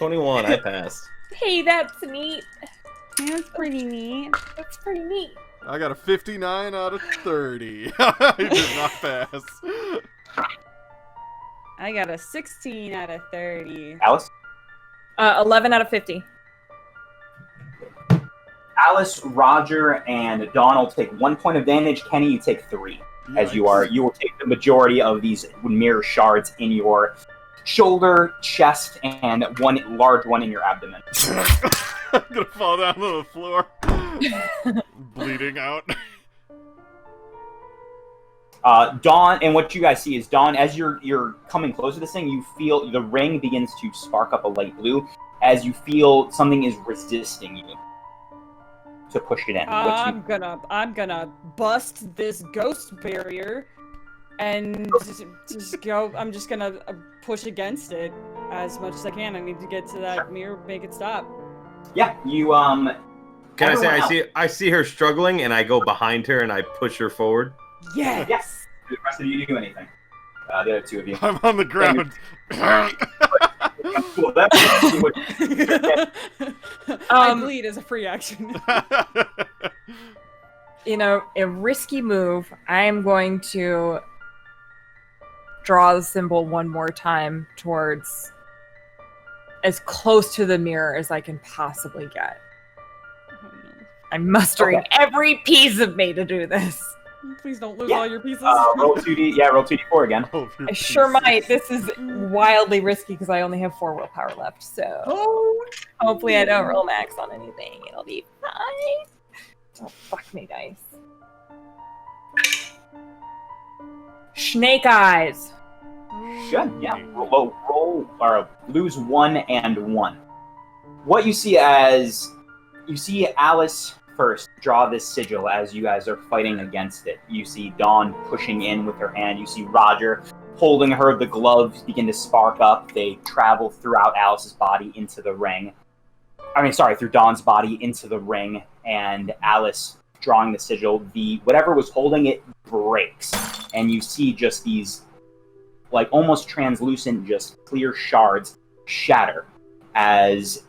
21. I passed. Hey, that's neat. That's pretty neat. That's pretty neat. I got a 59 out of 30. I did not pass. I got a 16 out of 30. Alice? 11 out of 50. Alice, Roger, and Dawn will take 1 point of damage. Kenny, you take 3. As you will take the majority of these mirror shards in your shoulder, chest, and one large one in your abdomen. I'm gonna fall down to the floor. Bleeding out. Dawn, and what you guys see is Dawn, as you're coming close to this thing, you feel the ring begins to spark up a light blue as you feel something is resisting you to push it in. I'm gonna bust this ghost barrier and just go. I'm just gonna push against it as much as I can. I need to get to that mirror, make it stop. Yeah, you Can I say I see her struggling, and I go behind her and I push her forward? Yes. Yes. Do the rest of you do anything? The other two of you. I'm on the ground. Cool. I bleed as a free action. A risky move. I'm going to draw the symbol one more time towards as close to the mirror as I can possibly get. I'm mustering every piece of me to do this. Please don't lose all your pieces. Roll 2d. Yeah, roll 2d4 again. I sure might. This is wildly risky because I only have 4 willpower left. So hopefully I don't roll max on anything. It'll be fine. Oh, fuck me, dice. Snake eyes. Good. Yeah. Roll or lose 1 and 1. What you see Alice first draw this sigil as you guys are fighting against it. You see Dawn pushing in with her hand. You see Roger holding her. The gloves begin to spark up. They travel throughout Alice's body into the ring. Through Dawn's body into the ring, and Alice drawing the sigil. Whatever was holding it breaks, and you see just these, like almost translucent, just clear shards shatter as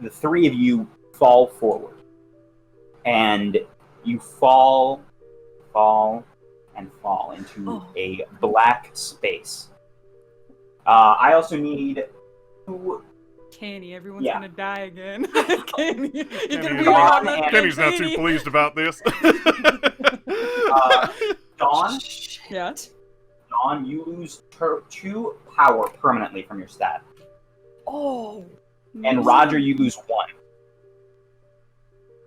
the 3 of you fall forward. And you fall, and fall into a black space. I also need... Kenny, everyone's gonna die again. Kenny, you're gonna be Kenny's not too pleased about this. Dawn? Yeah? Dawn, you lose 2 power permanently from your stat. Oh. And Roger, you lose 1.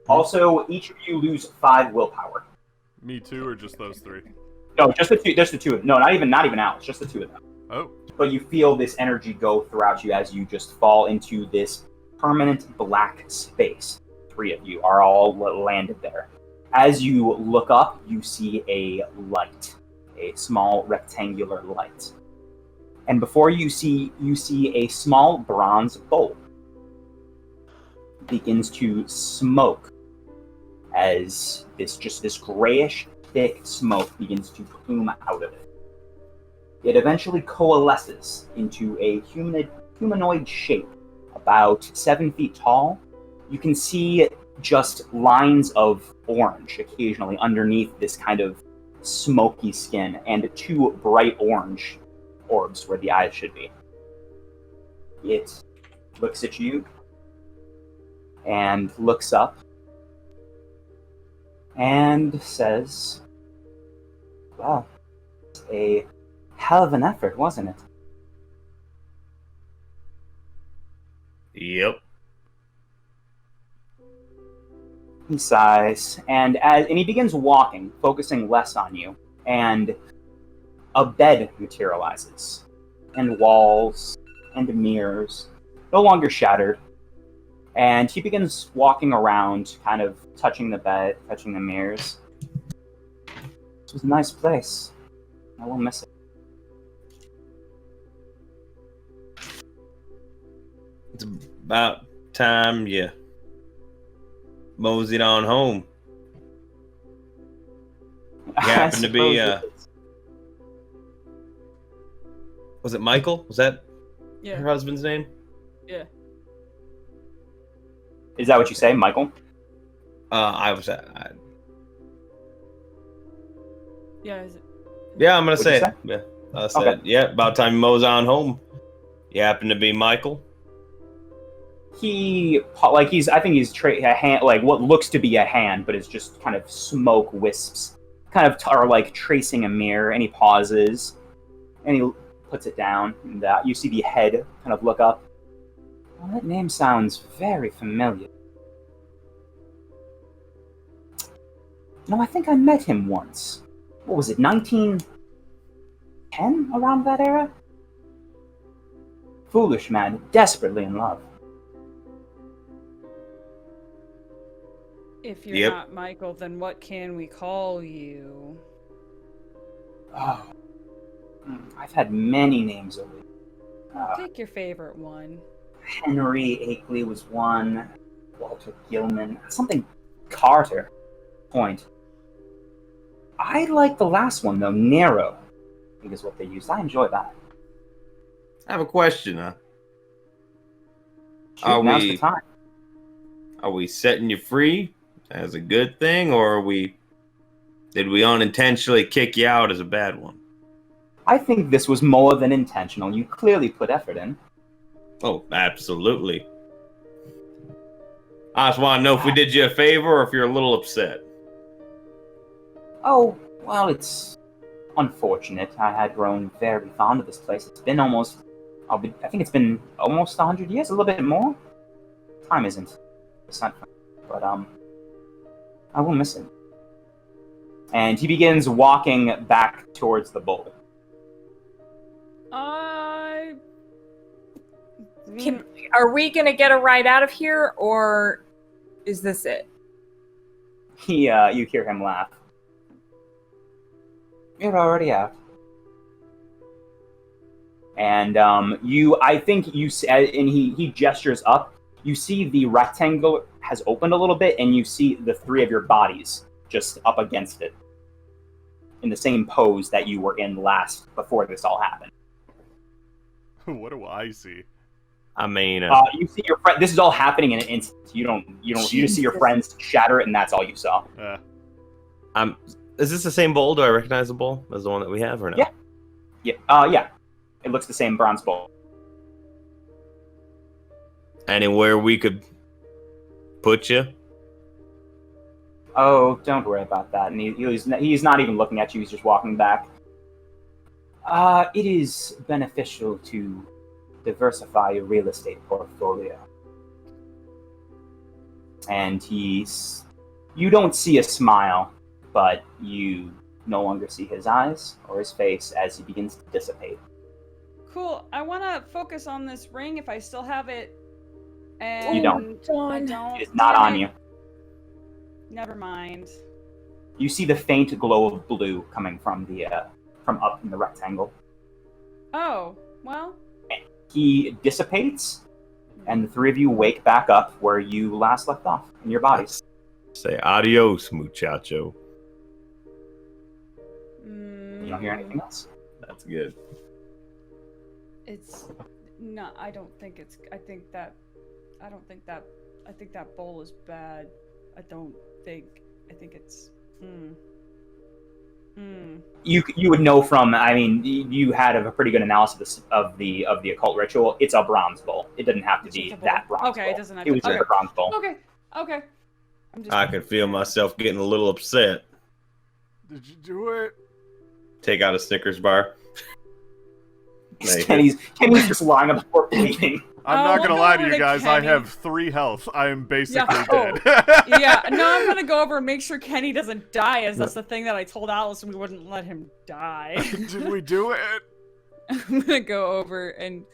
Also, each of you lose 5 willpower. Me too, or just those 3? No, just the 2. Just the 2 of them. No, not even Alex. Just the 2 of them. Oh. But you feel this energy go throughout you as you just fall into this permanent black space. 3 of you are all landed there. As you look up, you see a light, a small rectangular light. And before you see a small bronze bowl begins to smoke as this grayish, thick smoke begins to plume out of it. It eventually coalesces into a humanoid shape, about 7 feet tall. You can see just lines of orange occasionally underneath this kind of smoky skin, and 2 bright orange orbs where the eyes should be. It looks at you and looks up and says, "Well, it's a hell of an effort, wasn't it?" Yep. He sighs, and he begins walking, focusing less on you, and a bed materializes, and walls, and mirrors, no longer shattered, and he begins walking around, kind of touching the bed, touching the mirrors. This was a nice place. I will miss it. It's about time you moseyed on home. You happen to be, was it Michael? Was that her husband's name? Yeah. Is that what you say, Michael? I was. Yeah. Is it... Yeah, I'm gonna What'd say you it. Yeah, I said. Okay. Yeah, about time he mows on home. You happen to be Michael? I think he's a hand, like what looks to be a hand, but it's just kind of smoke wisps, kind of are like tracing a mirror. And he pauses, and he puts it down. And you see the head kind of look up. Well, that name sounds very familiar. No, I think I met him once. What was it, 1910, around that era? Foolish man, desperately in love. If you're Yep. not Michael, then what can we call you? Oh, I've had many names over the years. Pick your favorite one. Henry Akeley was one. Walter Gilman. Something Carter. Point. I like the last one, though. Nero, I think is what they used. I enjoy that. I have a question. Shoot, now's the time. Are we setting you free as a good thing, or did we unintentionally kick you out as a bad one? I think this was more than intentional. You clearly put effort in. Oh, absolutely. I just want to know if we did you a favor or if you're a little upset. Oh, well, it's unfortunate. I had grown very fond of this place. It's been I think it's been almost 100 years, a little bit more. Time isn't percent, but I will miss it. And he begins walking back towards the bowl. Are we gonna get a ride out of here, or is this it? You hear him laugh. You're already out. And I think you and he gestures up. You see the rectangle has opened a little bit, and you see the three of your bodies just up against it, in the same pose that you were in before this all happened. What do I see? I mean, you see your friend. This is all happening in an instant. You just see your friends shatter it, and that's all you saw. is this the same bowl? Do I recognize the bowl as the one that we have, or no? Yeah. Yeah. It looks the same, bronze bowl. Anywhere we could put you? Oh, don't worry about that. And he's not even looking at you. He's just walking back. It is beneficial to diversify your real estate portfolio. And you don't see a smile, but you no longer see his eyes or his face as he begins to dissipate. Cool. I want to focus on this ring if I still have it. And You don't. I don't. It is not Damn on it. you. Never mind. You see the faint glow of blue coming from up in the rectangle. Oh, well. He dissipates, and the three of you wake back up where you last left off in your bodies. Say adios, muchacho. You don't hear anything else. That's good. It's no. I don't think it's. I think that bowl is bad. I think it's. You would know from. I mean, you had a pretty good analysis of the occult ritual. It's a bronze bowl. It didn't have to be that bronze bowl. Okay, it doesn't have It to. was just a bronze bowl. Okay. I could feel myself getting a little upset. Did you do it? Take out a Snickers bar. Kenny's just lying on the floor bleeding. I'm not gonna we'll lie go to over you guys, Kenny. I have 3 health. I am basically Oh. dead. Yeah, no, I'm gonna go over and make sure Kenny doesn't die, as that's the thing that I told Alice we wouldn't let him die. Did we do it? I'm gonna go over and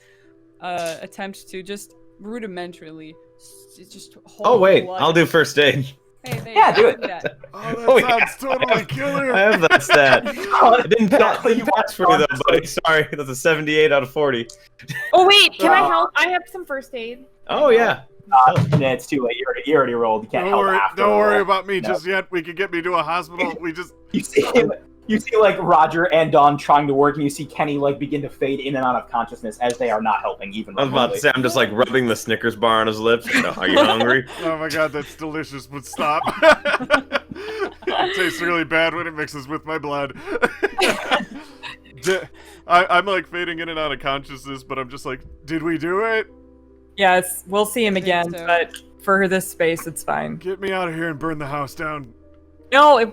attempt to just rudimentarily just hold Oh wait, blood. I'll do first aid. Hey, there Yeah, you do go, it. do that. Oh, that Oh, sounds yeah. totally killer. I have that stat. It didn't Exactly, you pass for me though, buddy. Sorry, that's a 78 out of 40. Oh wait, can I help? I have some first aid. Oh yeah. It's too late. You already rolled. You can't help after. Don't the worry roll. about me No. just yet. We could get me to a hospital. We just. You see him. You see, like, Roger and Dawn trying to work, and you see Kenny, like, begin to fade in and out of consciousness as they are not helping even I was about to say, I'm just like rubbing the Snickers bar on his lips. Are you hungry? Oh my god, that's delicious, but stop. It tastes really bad when it mixes with my blood. I'm like fading in and out of consciousness, but I'm just like, did we do it? Yes, we'll see him I think again, so. but for this space, it's fine. Get me out of here and burn the house down. No, we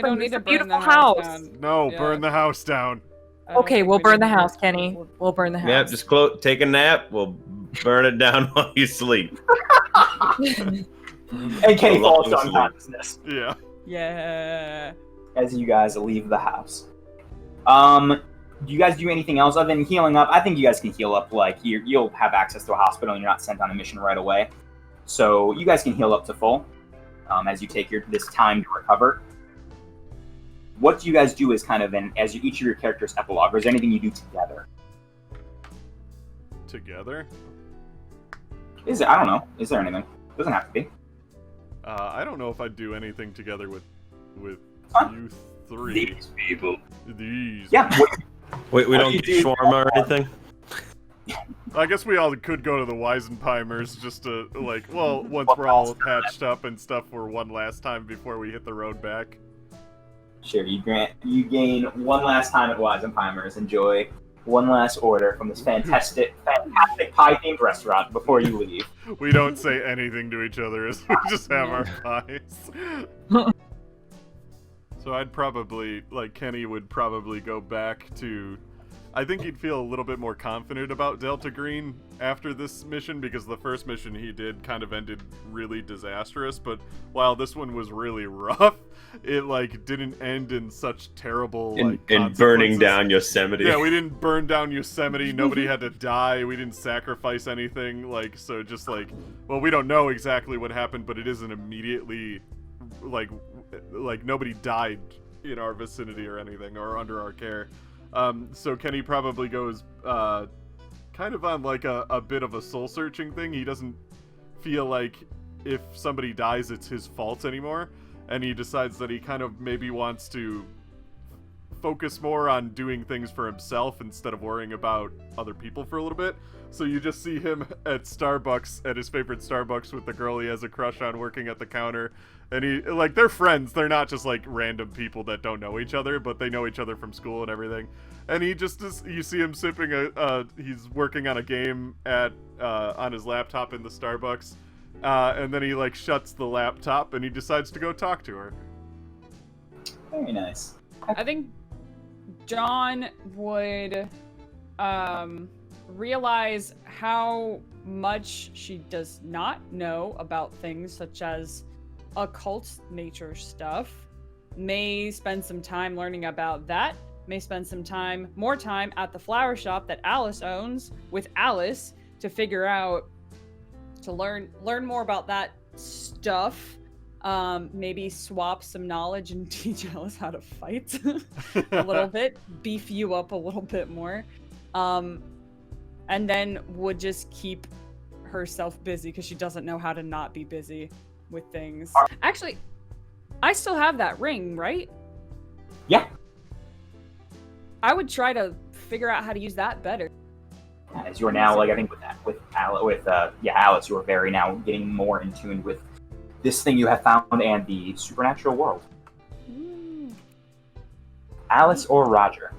don't need it's to a burn beautiful the house house. down. No, Yeah. burn the house down. I don't Okay, think we'll we burn need the to house, burn- Kenny. We'll burn the house. Yep, just take a nap. We'll burn it down while you sleep. And Kenny Along falls to with sleep. unconsciousness Yeah. as you guys leave the house. Do you guys do anything else other than healing up? I think you guys can heal up. Like, you'll have access to a hospital and you're not sent on a mission right away. So you guys can heal up to full as you take this time to recover. What do you guys do as kind of each of your characters' epilogue, or is there anything you do together? Together? Is it? I don't know. Is there anything? Doesn't have to be. I don't know if I'd do anything together with Fine. you three. These people. These. Yeah. Wait, we What don't do you get do? shawarma or anything? I guess we all could go to the Weisenheimers just to, like, well, once we're all patched up and stuff for one last time before we hit the road back. Sure. You gain one last time at Weisenheimer's. Enjoy one last order from this fantastic pie-themed restaurant before you leave. We don't say anything to each other as we just have our pies. So I'd probably, like, Kenny would probably go back to... I think he'd feel a little bit more confident about Delta Green after this mission, because the first mission he did kind of ended really disastrous, but while this one was really rough, it, like, didn't end in such terrible, like, in burning consequences. down Yosemite. Yeah, we didn't burn down Yosemite, nobody had to die, we didn't sacrifice anything, like, so just, like, well, we don't know exactly what happened, but it isn't immediately, like nobody died in our vicinity or anything, or under our care. So Kenny probably goes kind of on like a bit of a soul-searching thing. He doesn't feel like if somebody dies it's his fault anymore, and he decides that he kind of maybe wants to focus more on doing things for himself instead of worrying about other people for a little bit. So you just see him at Starbucks, at his favorite Starbucks, with the girl he has a crush on working at the counter. And he, like, they're friends. They're not just, like, random people that don't know each other, but they know each other from school and everything. And he just, you see him sipping he's working on a game on his laptop in the Starbucks. And then he, like, shuts the laptop and he decides to go talk to her. Very nice. I think John would realize how much she does not know about things such as occult nature stuff. May spend some time learning about that. May spend some more time at the flower shop that Alice owns with Alice to figure out, to learn more about that stuff. Maybe swap some knowledge and teach Alice how to fight a little bit, beef you up a little bit more. And then would just keep herself busy because she doesn't know how to not be busy with things. Actually, I still have that ring, right? Yeah. I would try to figure out how to use that better. As you are now, like, I think with Alice, you are very now getting more in tune with this thing you have found and the supernatural world. Alice or Roger?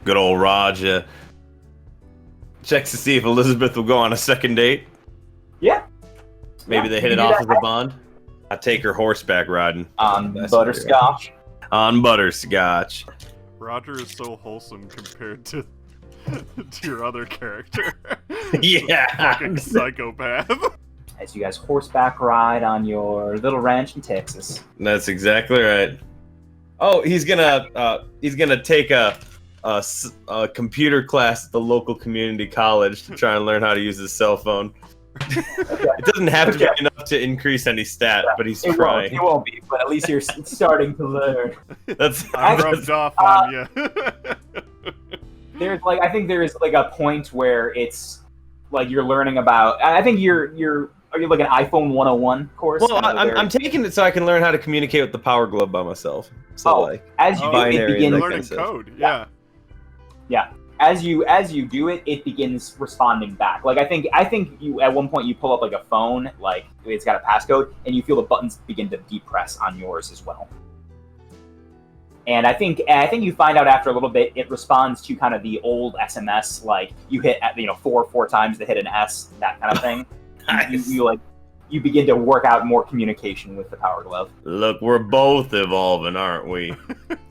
Good old Roger. Checks to see if Elizabeth will go on a second date. Yeah. Maybe they hit it off as a bond. I take her horseback riding. On That's butterscotch. On butterscotch. Roger is so wholesome compared to your other character. Yeah. Fucking psychopath. As you guys horseback ride on your little ranch in Texas. That's exactly right. Oh, he's gonna take a computer class at the local community college to try and learn how to use his cell phone. It doesn't have to be enough to increase any stat, but he's trying. It won't be, but at least you're starting to learn. That's I rubbed off on you. I think there's like a point where it's like you're learning about. I think you're Are you like an iPhone 101 course? Well, I'm taking it so I can learn how to communicate with the Power Glove by myself. So like, as you do, it binary begins and learning code. Yeah. As you do it, it begins responding back. Like I think you at one point you pull up like a phone, like it's got a passcode, and you feel the buttons begin to depress on yours as well. And I think you find out after a little bit, it responds to kind of the old SMS, like you hit four times to hit an S, that kind of thing. Nice. You begin to work out more communication with the Power Glove. Look, we're both evolving, aren't we?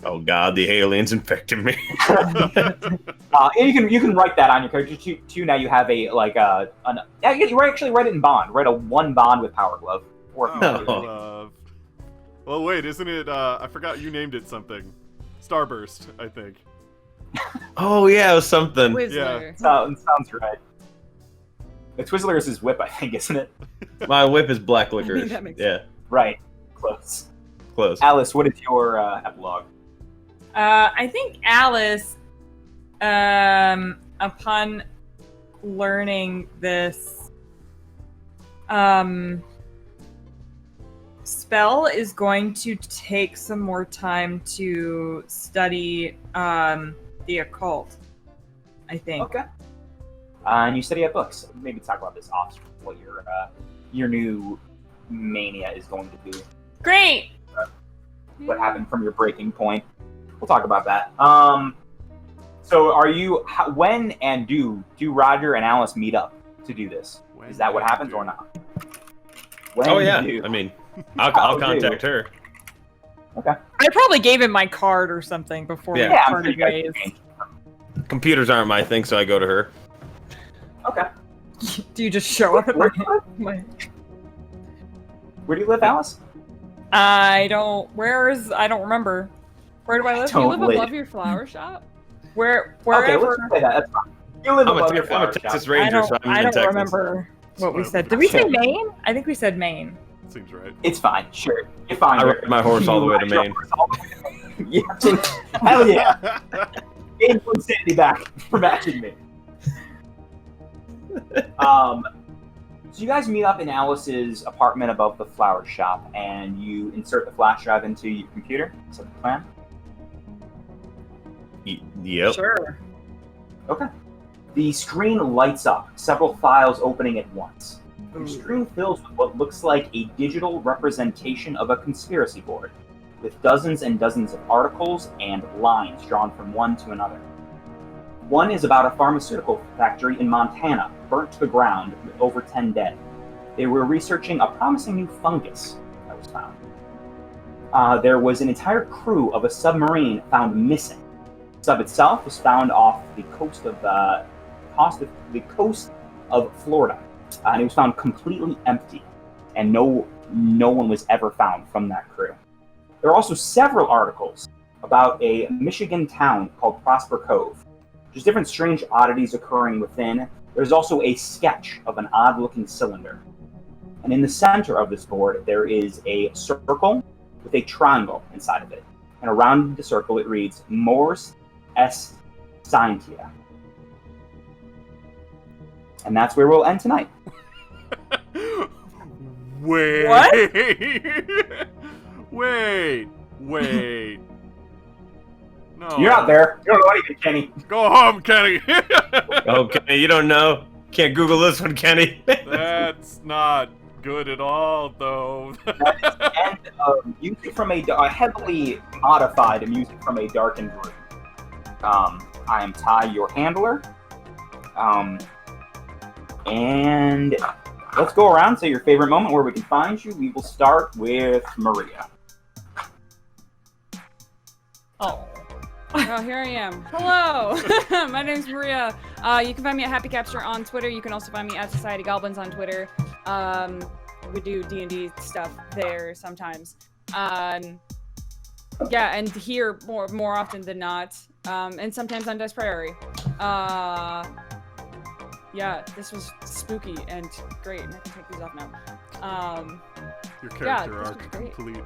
Oh God, the aliens infected me. And you can write that on your character too. Now you have you actually write it in bond. Write a 1 bond with Power Glove. Well, wait, isn't it? I forgot you named it something. Starburst, I think. Oh yeah, it was something. Twizzler. Sounds right. The Twizzler is his whip, I think, isn't it? My whip is black licorice. That makes Yeah, Right. Close. close. What is your epilogue? I think Alice, upon learning this spell, is going to take some more time to study the occult, I think. Okay. And you study at books. Maybe talk about this off. What your new mania is going to be. Great! What happened from your breaking point? We'll talk about that. So when and do Roger and Alice meet up to do this? Is that what happens or not? When Oh yeah, do? I mean, I'll contact her. Okay. I probably gave him my card or something before we Yeah, I'm parted sure ways. you guys can. Computers aren't my thing, so I go to her. Okay. Do you just show up at Where do you live? my... Where do you live, Alice? I don't remember. Where do I live? Don't You live live. above your flower shop? Wherever. Okay, let's play that. That's fine. You live I'm above your a flower Texas shop. Ranger, so I'm I in don't Texas. remember what we So- said. Did we say Sure. Maine? I think we said Maine. Seems right. It's fine. Sure. You're fine. I ride my horse all the way to Maine. Yeah. Hell yeah. Gain one sanity back for matching me. So you guys meet up in Alice's apartment above the flower shop, and you insert the flash drive into your computer. Is that the plan? Yep. Sure. Okay. The screen lights up, several files opening at once. The screen fills with what looks like a digital representation of a conspiracy board, with dozens and dozens of articles and lines drawn from one to another. One is about a pharmaceutical factory in Montana, burnt to the ground with over 10 dead. They were researching a promising new fungus that was found. There was an entire crew of a submarine found missing. The sub itself was found off the coast of Florida, and it was found completely empty, and no one was ever found from that crew. There are also several articles about a Michigan town called Prosper Cove. There's different strange oddities occurring within. There's also a sketch of an odd-looking cylinder. And in the center of this board, there is a circle with a triangle inside of it. And around the circle, it reads, Mors Est Scientia. And that's where we'll end tonight. Wait. What? Wait. No. You're not there. You don't know anything, Kenny. Go home, Kenny. Okay, you don't know. Can't Google this one, Kenny. That's not good at all, though. And music from a heavily modified music from a Darkened Room. I am Ty, your handler. And let's go around, say your favorite moment where we can find you. We will start with Maria. Oh. Oh, here I am. Hello! My name's Maria. You can find me at Happy Capture on Twitter. You can also find me at Society Goblins on Twitter. We do D&D stuff there sometimes. Yeah, and here more often than not. And sometimes on Dice Prairie. Yeah, this was spooky and great, and I can take these off now. Your Yeah, character this arc was great. complete.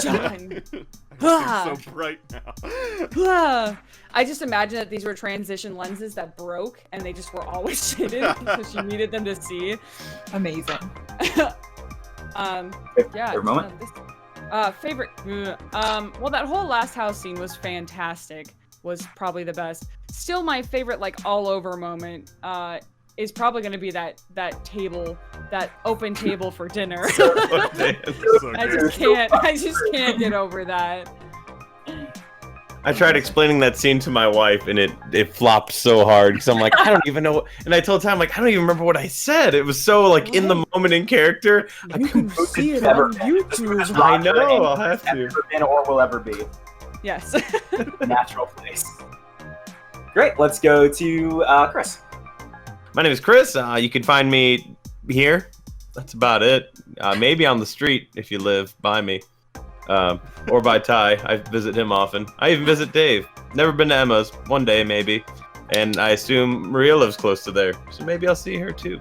Done. I It's so bright now. I just imagine that these were transition lenses that broke and they just were always shaded because she needed them to see. Amazing. Yeah. Favorite moment? Favorite. Well, that whole last house scene was fantastic. Was probably the best. Still, my favorite, like all over moment, is probably going to be that table, that open table for dinner. So I just can't get over that. I tried explaining that scene to my wife, and it flopped so hard because I'm like, I don't even know. And I told Tom, like, I don't even remember what I said. It was so like in the moment in character. You can see it on YouTube. I know. I'll have to. Never been or will ever be. Yes. Natural place. Great. Let's go to Chris. My name is Chris. You can find me here. That's about it. Maybe on the street if you live by me. Or by Ty. I visit him often. I even visit Dave. Never been to Emma's. One day, maybe. And I assume Maria lives close to there. So maybe I'll see her too.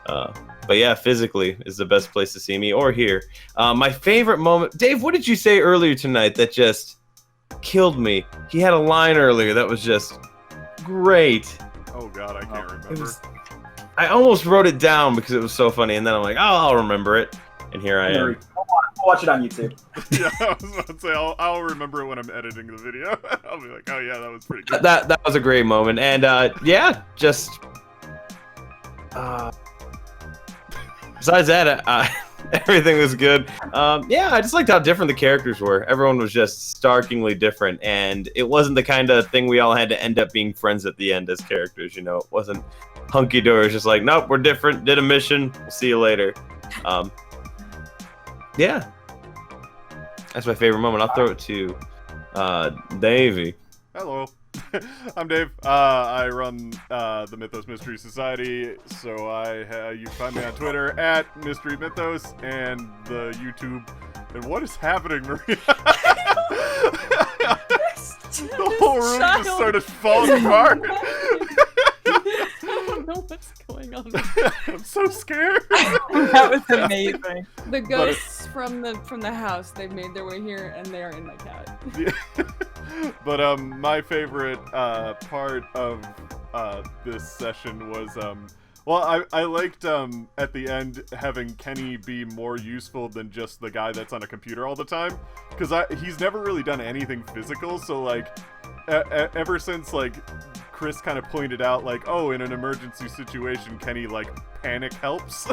But yeah, physically is the best place to see me or here. My favorite moment... Dave, what did you say earlier tonight that just killed me? He had a line earlier that was just great. Oh god, I can't remember. I almost wrote it down because it was so funny, and then I'm like, oh, I'll remember it. And here I am. I'll watch it on YouTube. Yeah, I was about to say, I'll remember it when I'm editing the video. I'll be like, oh yeah, that was pretty good. That was a great moment, and yeah, just besides that, everything was good. Yeah, I just liked how different the characters were. Everyone was just starkingly different, and it wasn't the kind of thing we all had to end up being friends at the end as characters. You know, it wasn't hunky-dory. It was just like, nope, we're different. Did a mission. We'll see you later. Yeah, that's my favorite moment. I'll throw it to Davey. Hello, I'm Dave. I run the Mythos Mystery Society, so you can find me on Twitter at Mystery Mythos and the YouTube. And what is happening, Maria? The whole room just started falling apart. I don't know what's going on. I'm so scared. That was amazing. The ghosts from the house, they've made their way here, and they are in my cat. Yeah. But my favorite part of this session was well, I liked at the end having Kenny be more useful than just the guy that's on a computer all the time, because he's never really done anything physical. So like ever since like Chris kind of pointed out, like, oh, in an emergency situation, Kenny like panic helps.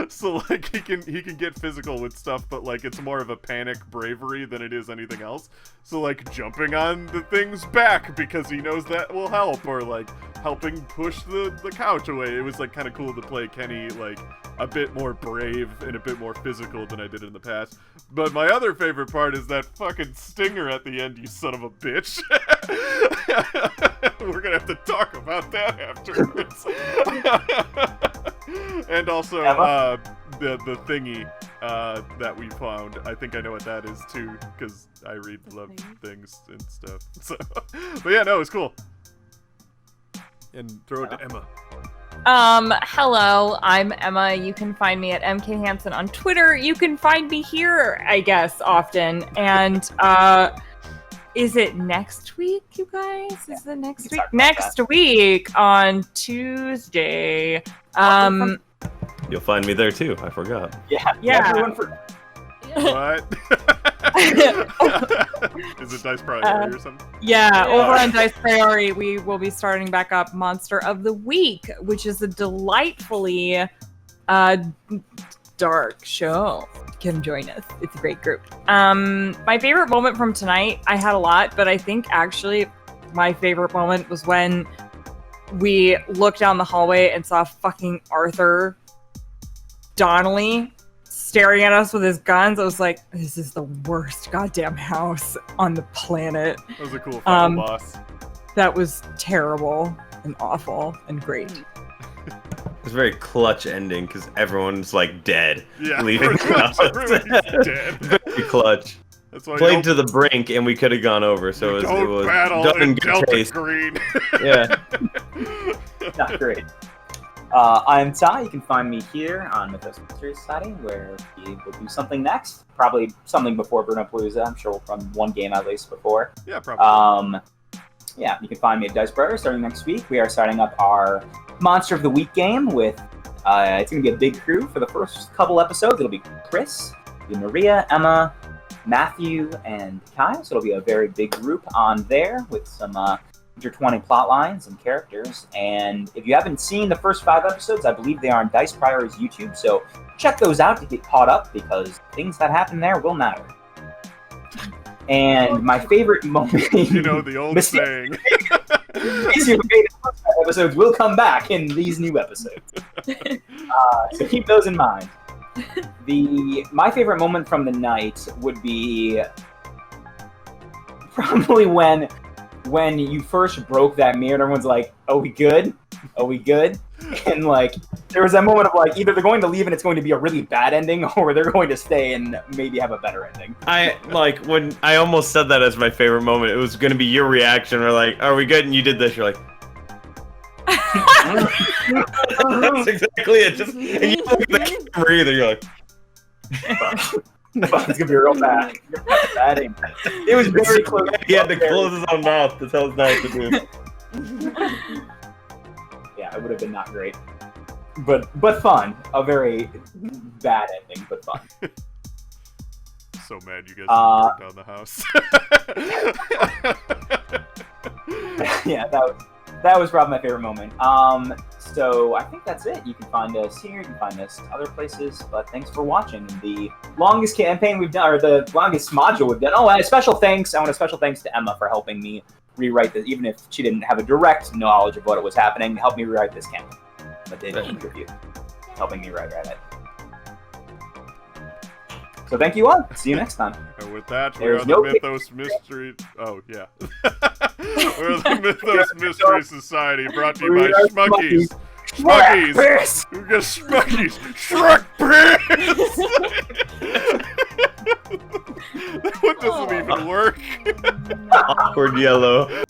So like he can get physical with stuff, but like it's more of a panic bravery than it is anything else. So like jumping on the things back because he knows that will help, or like helping push the couch away. It was like kind of cool to play Kenny like a bit more brave and a bit more physical than I did in the past. But my other favorite part is that fucking stinger at the end, you son of a bitch. We're gonna have to talk about that afterwards. And also the thingy that we found. I think I know what that is too, because I read love things and stuff. So, but yeah, no, it's cool. And throw it to Emma. Hello, I'm Emma. You can find me at MK Hansen on Twitter. You can find me here, I guess, often. And is it next week, you guys? Is it next week? Next week on Tuesday. You'll find me there too. I forgot. Yeah. Everyone for... What? Is it Dice Priority or something? Yeah, over on Dice Priority, we will be starting back up Monster of the Week, which is a delightfully dark show. Come join us. It's a great group. My favorite moment from tonight, I had a lot, but I think actually my favorite moment was when we looked down the hallway and saw fucking Arthur Donnelly staring at us with his guns. I was like, this is the worst goddamn house on the planet. That was a cool final boss. That was terrible and awful and great. It was a very clutch ending because everyone's like dead, leaving the house. Everyone's dead. Very clutch. That's why Played to the brink, and we could have gone over. So it was battle done in good Delta taste. Green. Yeah. Not great. I'm Ty. You can find me here on Mythos Mystery Society, where we will do something next. Probably something before Brunopalooza. I'm sure we'll run one game at least before. Yeah, probably. Yeah, you can find me at Dice Brother starting next week. We are starting up our Monster of the Week game with, it's going to be a big crew for the first couple episodes. It'll be Chris, it'll be Maria, Emma, Matthew, and Kyle. So it'll be a very big group on there with some intertwining plot lines and characters. And if you haven't seen the first 5 episodes, I believe they are on Dice Prior's YouTube. So check those out to get caught up, because things that happen there will matter. And my favorite moment... You know, the old saying. Episodes will come back in these new episodes. So keep those in mind. My favorite moment from the night would be probably when you first broke that mirror and everyone's like, "Are we good? Are we good?" And like there was that moment of like either they're going to leave and it's going to be a really bad ending, or they're going to stay and maybe have a better ending. When I almost said that as my favorite moment, it was going to be your reaction. We're like, "Are we good?" And you did this. You're like, that's exactly it. Just and you look at the camera either. You're like, It's gonna be real bad. Bad aim. It was very close. He had to close his own mouth to tell us not to do. Yeah, it would have been not great, but fun. A very bad ending, but fun. So mad you guys burned down the house. Yeah, that was probably my favorite moment. So I think that's it. You can find us here. You can find us other places. But thanks for watching the longest campaign we've done, or the longest module we've done. Oh, and a special thanks. I want a special thanks to Emma for helping me rewrite this, even if she didn't have a direct knowledge of what was happening. Help me rewrite this campaign, but did contribute, helping me rewrite it. So thank you all. See you next time. And with that, There's we're no the Mythos Mystery. Oh yeah, we're the Mythos Mystery Society, brought to you by Schmuckies. Schmuckies. We got Schmuckies. Shrek Prince. That one doesn't even work. Awkward yellow.